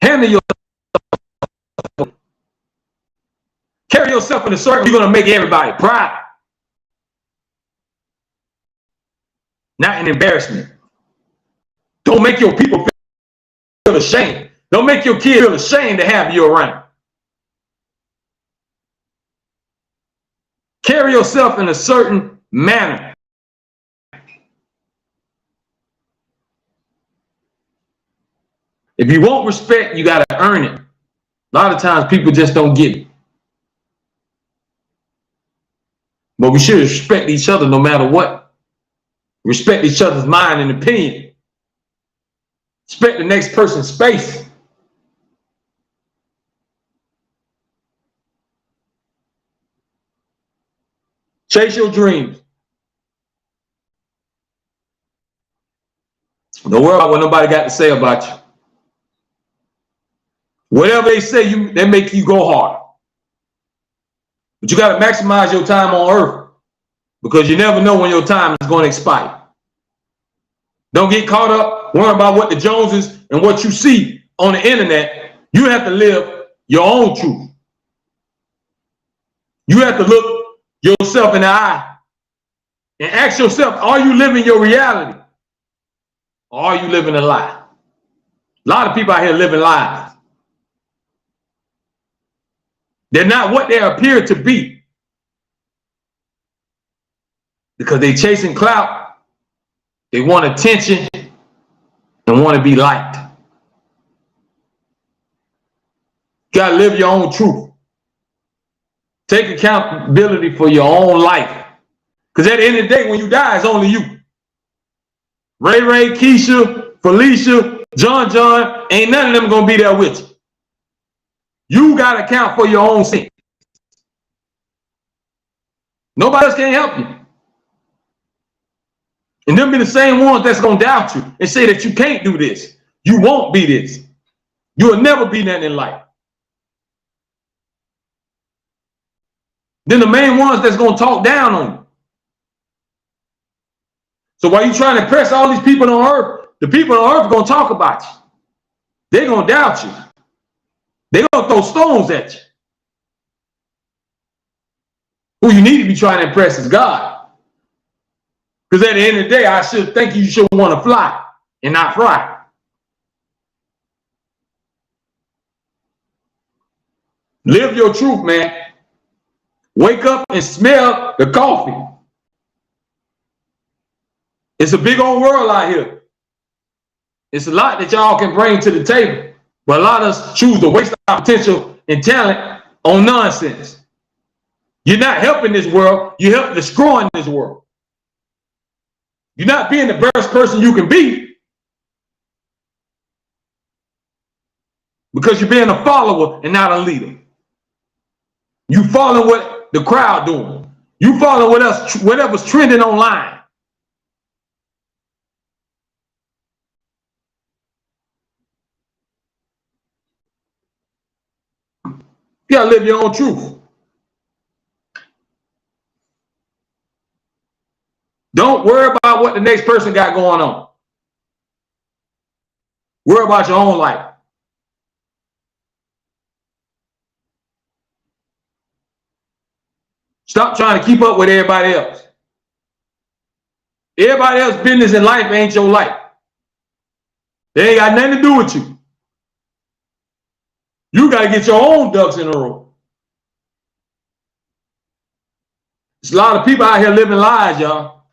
Handle yourself. Carry yourself in a circle. You're going to make everybody proud. Not an embarrassment. Don't make your people feel ashamed. Don't make your kids feel ashamed to have you around. Carry yourself in a certain manner. If you want respect, you got to earn it. A lot of times people just don't get it. But we should respect each other no matter what. Respect each other's mind and opinion. Respect the next person's space. Chase your dreams. Don't worry about what nobody got to say about you. Whatever they say, they make you go hard. But you got to maximize your time on earth because you never know when your time is going to expire. Don't get caught up worrying about what the Joneses and what you see on the internet. You have to live your own truth. You have to look yourself in the eye and ask yourself, are you living your reality? Or are you living a lie? A lot of people out here living lies. They're not what they appear to be because they're chasing clout. They want attention and want to be liked. You got to live your own truth. Take accountability for your own life. Because at the end of the day, when you die, it's only you. Ray, Keisha, Felicia, John, ain't none of them going to be there with you. You got to account for your own sin. Nobody else can help you. And them be the same ones that's going to doubt you and say that you can't do this. You won't be this. You will never be nothing in life. Then the main ones that's going to talk down on you. So while you trying to impress all these people on earth, the people on earth are going to talk about you. They're going to doubt you. They're going to throw stones at you. Who you need to be trying to impress is God. Because at the end of the day, I should think you should want to fly and not fry. Live your truth, man. Wake up and smell the coffee. It's a big old world out here. It's a lot that y'all can bring to the table. But a lot of us choose to waste our potential and talent on nonsense. You're not helping this world. You're helping destroying this world. You're not being the best person you can be because you're being a follower and not a leader. You following what the crowd doing. You following whatever's trending online. You gotta live your own truth. Don't worry about what the next person got going on. Worry about your own life. Stop trying to keep up with everybody else. Everybody else's business in life ain't your life. They ain't got nothing to do with you. You got to get your own ducks in a row. There's a lot of people out here living lies, y'all.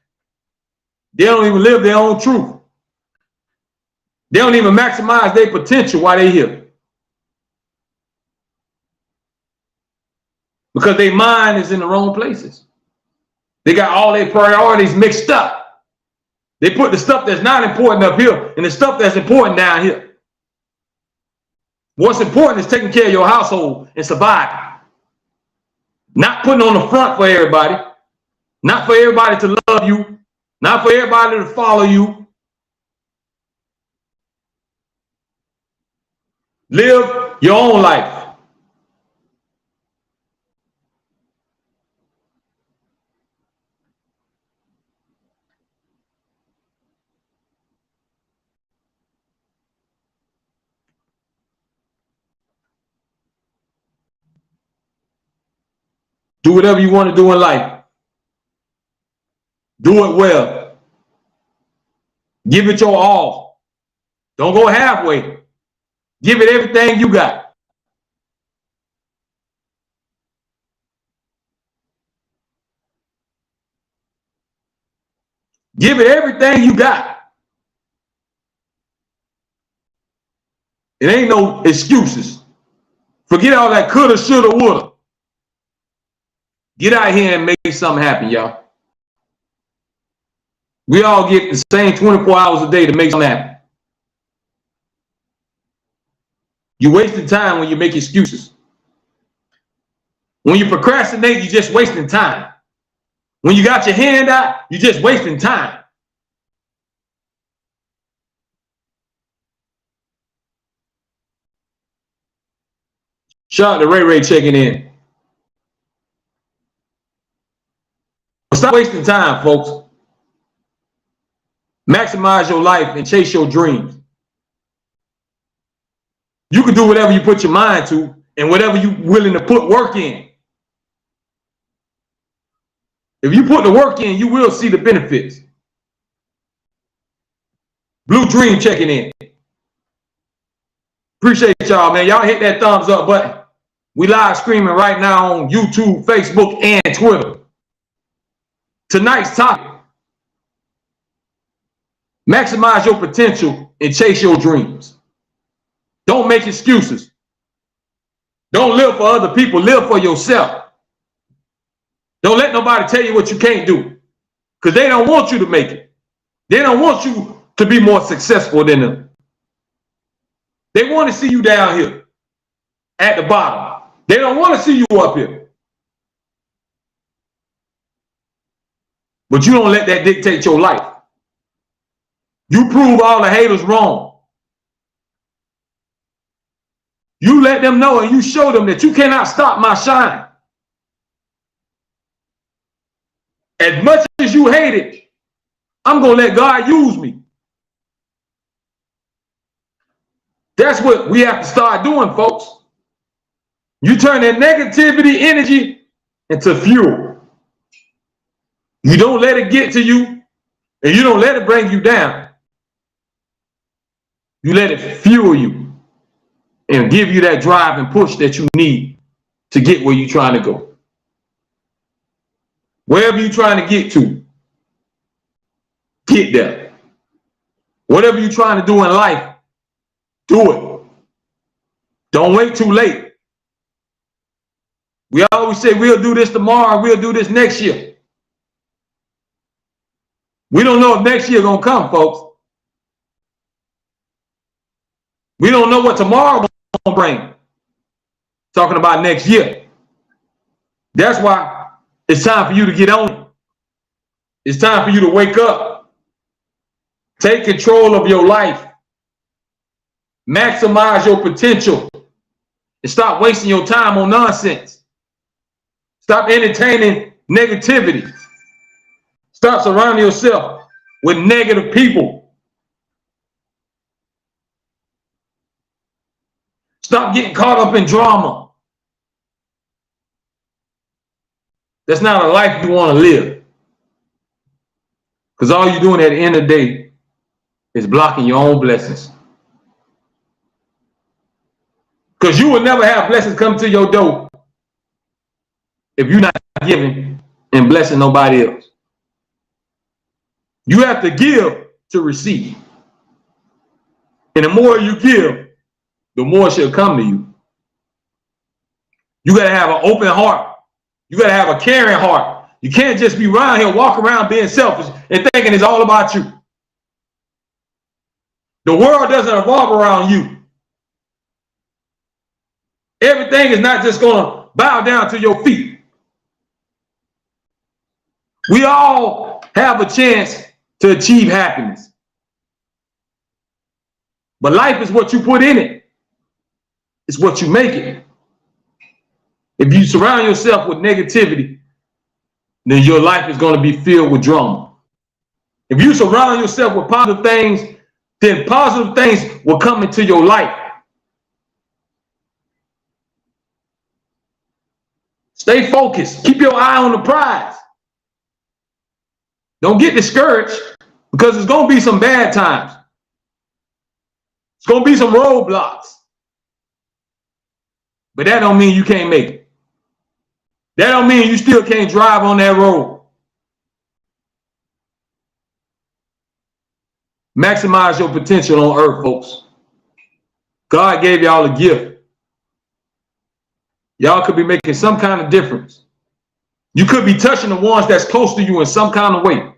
They don't even live their own truth. They don't even maximize their potential while they're here. Because their mind is in the wrong places. They got all their priorities mixed up. They put the stuff that's not important up here and the stuff that's important down here. What's important is taking care of your household and surviving. Not putting on the front for everybody. Not for everybody to love you. Not for everybody to follow you. Live your own life. Do whatever you want to do in life. Do it well. Give it your all. Don't go halfway. Give it everything you got. Give it everything you got. It ain't no excuses. Forget all that coulda, shoulda, woulda. Get out here and make something happen, y'all. We all get the same 24 hours a day to make something happen. You're wasting time when you make excuses. When you procrastinate, you're just wasting time. When you got your hand out, you're just wasting time. Shout out to Ray Ray checking in. Stop wasting time, folks. Maximize your life and chase your dreams. You can do whatever you put your mind to and whatever you're willing to put work in. If you put the work in, you will see the benefits. Blue Dream checking in. Appreciate y'all, man. Y'all hit that thumbs up button. We live streaming right now on YouTube, Facebook, and Twitter. Tonight's topic: maximize your potential and chase your dreams. Don't make excuses. Don't live for other people. Live for yourself. Don't let nobody tell you what you can't do, because they don't want you to make it. They don't want you to be more successful than them. They want to see you down here at the bottom. They don't want to see you up here. But you don't let that dictate your life. You prove all the haters wrong. You let them know and you show them that you cannot stop my shine. As much as you hate it, I'm going to let God use me. That's what we have to start doing, folks. You turn that negativity energy into fuel. You don't let it get to you, and you don't let it bring you down. You let it fuel you and give you that drive and push that you need to get where you're trying to go. Wherever you're trying to get to, get there. Whatever you're trying to do in life, do it. Don't wait too late. We always say we'll do this tomorrow, we'll do this next year. We don't know if next year gonna come, folks. We don't know what tomorrow gonna bring. Talking about next year. That's why it's time for you to get on it. It's time for you to wake up. Take control of your life. Maximize your potential. And stop wasting your time on nonsense. Stop entertaining negativity. Stop surrounding yourself with negative people. Stop getting caught up in drama. That's not a life you want to live. Because all you're doing at the end of the day is blocking your own blessings. Because you will never have blessings come to your door if you're not giving and blessing nobody else. You have to give to receive. And the more you give, the more shall come to you. You got to have an open heart. You got to have a caring heart. You can't just be around here, walk around being selfish and thinking it's all about you. The world doesn't revolve around you. Everything is not just going to bow down to your feet. We all have a chance to achieve happiness. But life is what you put in it. It's what you make it. If you surround yourself with negativity, then your life is going to be filled with drama. If you surround yourself with positive things, then positive things will come into your life. Stay focused. Keep your eye on the prize. Don't get discouraged because there's going to be some bad times. It's going to be some roadblocks. But that don't mean you can't make it. That don't mean you still can't drive on that road. Maximize your potential on earth, folks. God gave y'all a gift. Y'all could be making some kind of difference. You could be touching the ones that's close to you in some kind of way.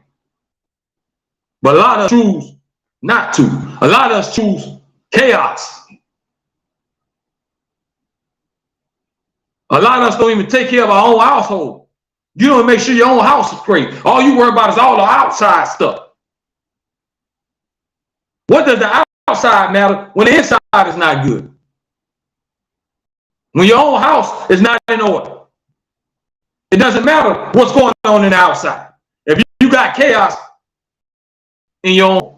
But a lot of us choose not to. A lot of us choose chaos. A lot of us don't even take care of our own household. You don't make sure your own house is great. All you worry about is all the outside stuff. What does the outside matter when the inside is not good? When your own house is not in order. It doesn't matter what's going on in the outside. If you got chaos in your own.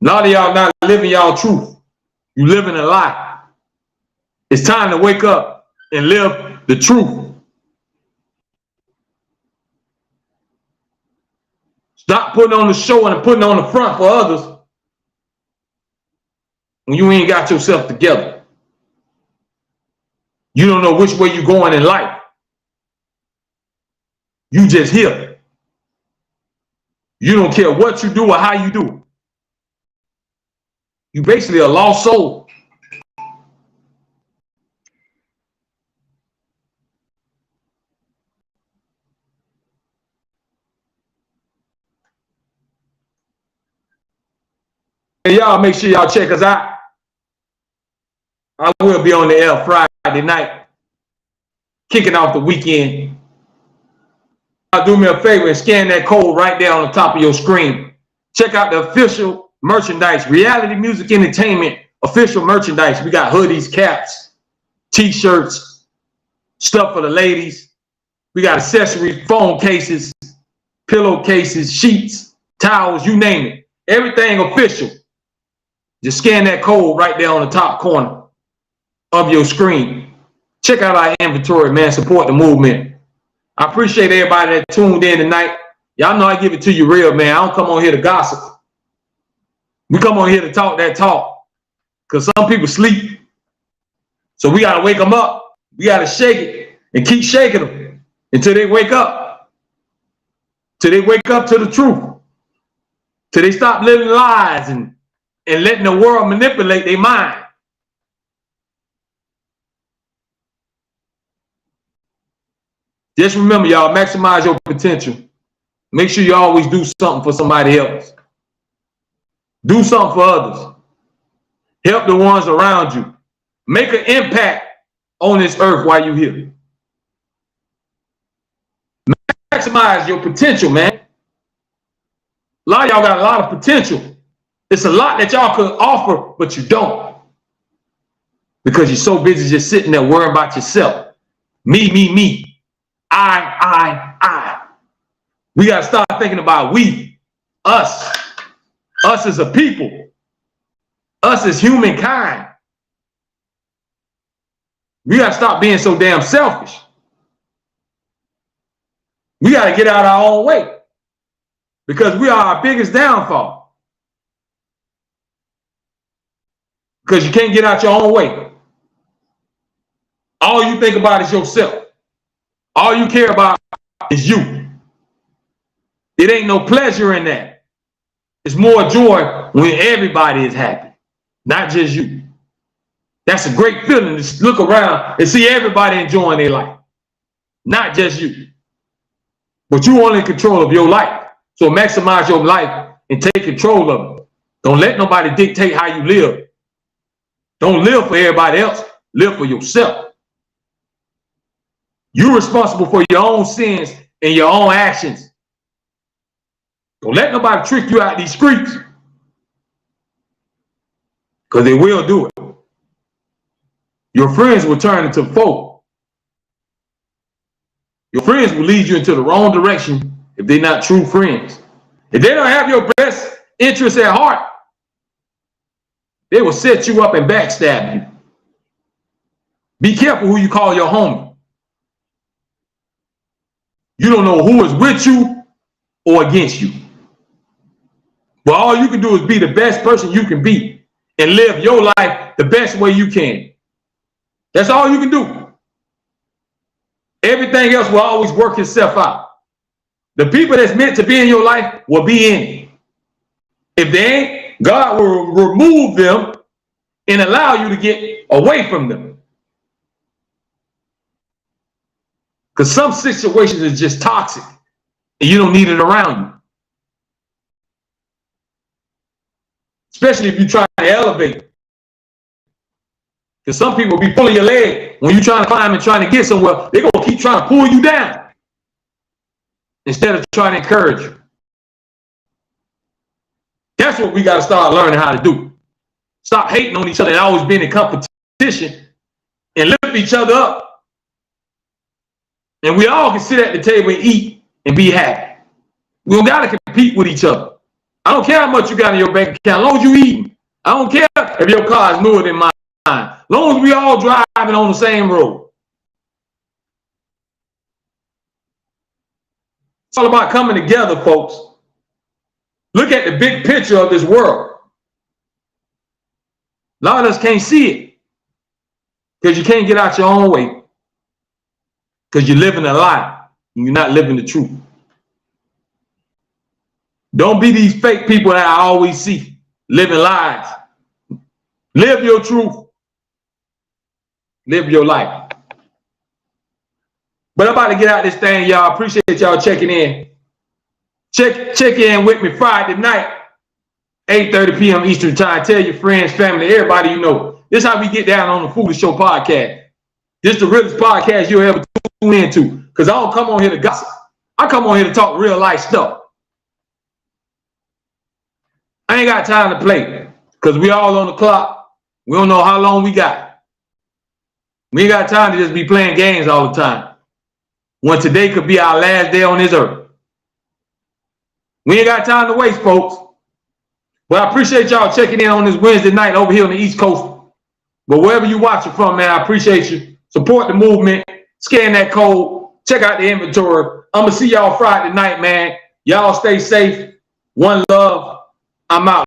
A lot of y'all not living y'all truth. You living a lie. It's time to wake up and live the truth. Stop putting on the show and putting on the front for others when you ain't got yourself together. You don't know which way you're going in life. You just here. You don't care what you do or how you do it. You basically a lost soul. And y'all make sure y'all check us out. I will be on the air Friday night, kicking off the weekend. Do me a favor and scan that code right there on the top of your screen. Check out the official merchandise, Reality Music Entertainment official merchandise. We got hoodies, caps, t-shirts, stuff for the ladies. We got accessories, phone cases, pillowcases, sheets, towels, you name it. Everything official. Just scan that code right there on the top corner of your screen. Check out our inventory, man. Support the movement. I appreciate everybody that tuned in tonight. Y'all know I give it to you real, man. I don't come on here to gossip. We come on here to talk that talk because some people sleep. So we got to wake them up. We got to shake it and keep shaking them until they wake up. Till they wake up to the truth. Till they stop living lies and letting the world manipulate their mind. Just remember, y'all, maximize your potential. Make sure you always do something for somebody else. Do something for others. Help the ones around you. Make an impact on this earth while you're here. Maximize your potential, man. A lot of y'all got a lot of potential. It's a lot that y'all could offer, but you don't. Because you're so busy just sitting there worrying about yourself. Me, me, me. I. We got to start thinking about we, us as a people. Us as humankind, we got to stop being so damn selfish. We got to get out our own way because we are our biggest downfall. Because you can't get out your own way. All you think about is yourself. All you care about is you. It ain't no pleasure in that. It's more joy when everybody is happy, not just you. That's a great feeling to look around and see everybody enjoying their life, not just you. But you only in control of your life. So maximize your life and take control of it. Don't let nobody dictate how you live. Don't live for everybody else. Live for yourself. You're responsible for your own sins and your own actions. Don't let nobody trick you out these streets. Because they will do it. Your friends will turn into foes. Your friends will lead you into the wrong direction if they're not true friends. If they don't have your best interests at heart, they will set you up and backstab you. Be careful who you call your homie. You don't know who is with you or against you. But all you can do is be the best person you can be and live your life the best way you can. That's all you can do. Everything else will always work itself out. The people that's meant to be in your life will be in it. If they ain't, God will remove them and allow you to get away from them. Because some situations are just toxic and you don't need it around you. Especially if you're trying to elevate. Because some people be pulling your leg when you're trying to climb and trying to get somewhere. They're going to keep trying to pull you down instead of trying to encourage you. That's what we got to start learning how to do. Stop hating on each other and always being in competition and lift each other up. And we all can sit at the table and eat and be happy. We don't got to compete with each other. I don't care how much you got in your bank account. As long as you eating. I don't care if your car is newer than mine. As long as we all driving on the same road. It's all about coming together, folks. Look at the big picture of this world. A lot of us can't see it because you can't get out your own way because you're living a lie and you're not living the truth. Don't be these fake people that I always see living lies. Live your truth. Live your life. But I'm about to get out this thing, y'all. Appreciate y'all checking in. Check in with me Friday night, 8:30 p.m. Eastern time. Tell your friends, family, everybody you know. This is how we get down on the Foolish Show podcast. This is the realest podcast you'll ever tune into. Because I don't come on here to gossip. I come on here to talk real life stuff. I ain't got time to play because we all on the clock. We don't know how long we got. We ain't got time to just be playing games all the time. When today could be our last day on this earth. We ain't got time to waste, folks. But I appreciate y'all checking in on this Wednesday night over here on the East Coast. But wherever you watching from, man, I appreciate you. Support the movement. Scan that code. Check out the inventory. I'm going to see y'all Friday night, man. Y'all stay safe. One love. I'm out.